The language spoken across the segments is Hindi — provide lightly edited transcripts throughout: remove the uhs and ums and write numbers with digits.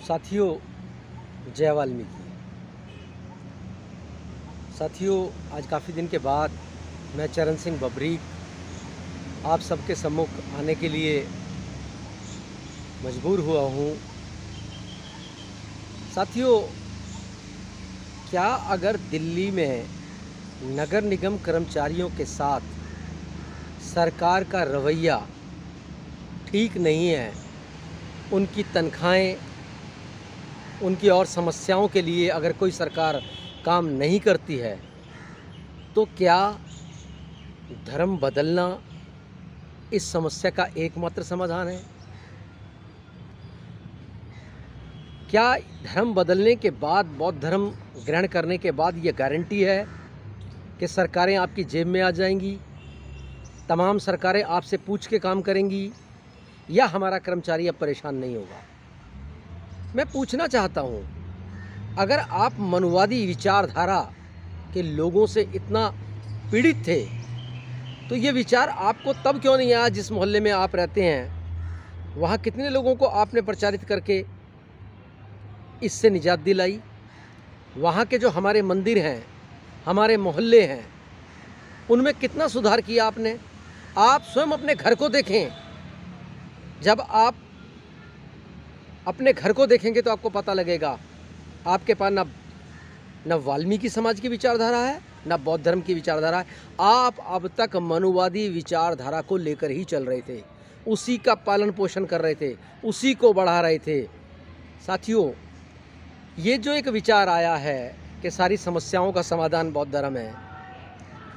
साथियों, जय वाल्मीकि। साथियों, आज काफ़ी दिन के बाद मैं चरण सिंह बबरीक आप सबके सम्मुख आने के लिए मजबूर हुआ हूँ। साथियों, क्या अगर दिल्ली में नगर निगम कर्मचारियों के साथ सरकार का रवैया ठीक नहीं है, उनकी तनख्वाहें, उनकी और समस्याओं के लिए अगर कोई सरकार काम नहीं करती है, तो क्या धर्म बदलना इस समस्या का एकमात्र समाधान है? क्या धर्म बदलने के बाद, बौद्ध धर्म ग्रहण करने के बाद ये गारंटी है कि सरकारें आपकी जेब में आ जाएंगी, तमाम सरकारें आपसे पूछ के काम करेंगी, या हमारा कर्मचारी अब परेशान नहीं होगा? मैं पूछना चाहता हूँ, अगर आप मनुवादी विचारधारा के लोगों से इतना पीड़ित थे, तो ये विचार आपको तब क्यों नहीं आया जिस मोहल्ले में आप रहते हैं? वहाँ कितने लोगों को आपने प्रचारित करके इससे निजात दिलाई? वहाँ के जो हमारे मंदिर हैं, हमारे मोहल्ले हैं, उनमें कितना सुधार किया आपने? आप स्वयं अपने घर को देखें। जब आप अपने घर को देखेंगे तो आपको पता लगेगा आपके पास न वाल्मीकि समाज की विचारधारा है, न बौद्ध धर्म की विचारधारा है। आप अब तक मनुवादी विचारधारा को लेकर ही चल रहे थे, उसी का पालन पोषण कर रहे थे, उसी को बढ़ा रहे थे। साथियों, ये जो एक विचार आया है कि सारी समस्याओं का समाधान बौद्ध धर्म है,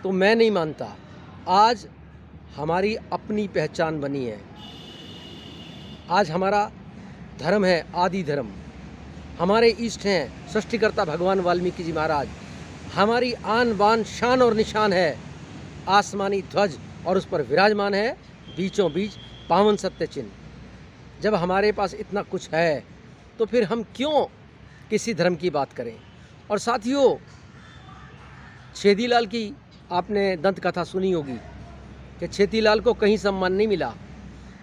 तो मैं नहीं मानता। आज हमारी अपनी पहचान बनी है। आज हमारा धर्म है आदि धर्म, हमारे इष्ट हैं सृष्टिकर्ता भगवान वाल्मीकि जी महाराज। हमारी आन बान शान और निशान है आसमानी ध्वज, और उस पर विराजमान है बीचों बीच पावन सत्य चिन्ह। जब हमारे पास इतना कुछ है, तो फिर हम क्यों किसी धर्म की बात करें? और साथियों, छेदीलाल की आपने दंत कथा सुनी होगी कि छेदीलाल को कहीं सम्मान नहीं मिला।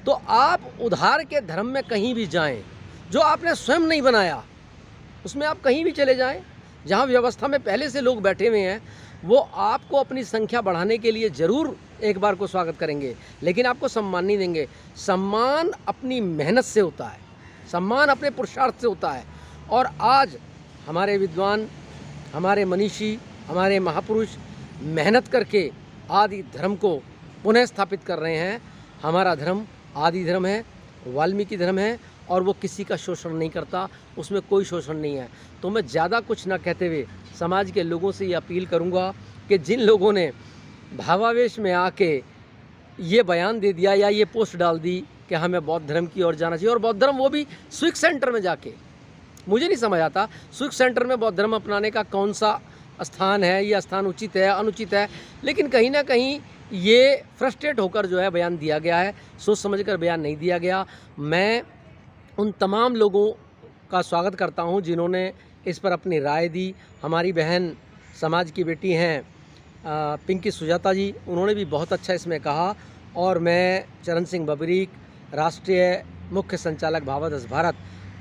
तो आप उधार के धर्म में कहीं भी जाएं, जो आपने स्वयं नहीं बनाया, उसमें आप कहीं भी चले जाएं, जहां व्यवस्था में पहले से लोग बैठे हुए हैं, वो आपको अपनी संख्या बढ़ाने के लिए ज़रूर एक बार को स्वागत करेंगे, लेकिन आपको सम्मान नहीं देंगे। सम्मान अपनी मेहनत से होता है, सम्मान अपने पुरुषार्थ से होता है। और आज हमारे विद्वान, हमारे मनीषी, हमारे महापुरुष मेहनत करके आदि धर्म को पुनः स्थापित कर रहे हैं। हमारा धर्म आदि धर्म है, वाल्मीकि धर्म है, और वो किसी का शोषण नहीं करता, उसमें कोई शोषण नहीं है। तो मैं ज़्यादा कुछ ना कहते हुए समाज के लोगों से ये अपील करूँगा कि जिन लोगों ने भावावेश में आके ये बयान दे दिया या ये पोस्ट डाल दी कि हमें बौद्ध धर्म की ओर जाना चाहिए, और बौद्ध धर्म वो भी स्विक सेंटर में जाके, मुझे नहीं समझ आता स्विक सेंटर में बौद्ध धर्म अपनाने का कौन सा स्थान है, ये स्थान उचित है अनुचित है, लेकिन कहीं ना कहीं ये फ्रस्ट्रेट होकर जो है बयान दिया गया है, सोच समझकर बयान नहीं दिया गया। मैं उन तमाम लोगों का स्वागत करता हूं जिन्होंने इस पर अपनी राय दी। हमारी बहन समाज की बेटी हैं पिंकी सुजाता जी, उन्होंने भी बहुत अच्छा इसमें कहा। और मैं चरण सिंह बबरीक, राष्ट्रीय मुख्य संचालक भावादश भारत,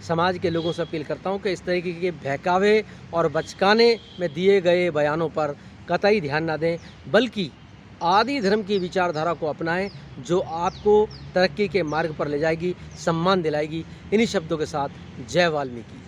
समाज के लोगों से अपील करता हूं कि इस तरीके के बहकावे और बचकाने में दिए गए बयानों पर कतई ध्यान ना दें, बल्कि आदि धर्म की विचारधारा को अपनाएं, जो आपको तरक्की के मार्ग पर ले जाएगी, सम्मान दिलाएगी। इन्हीं शब्दों के साथ जय वाल्मीकि।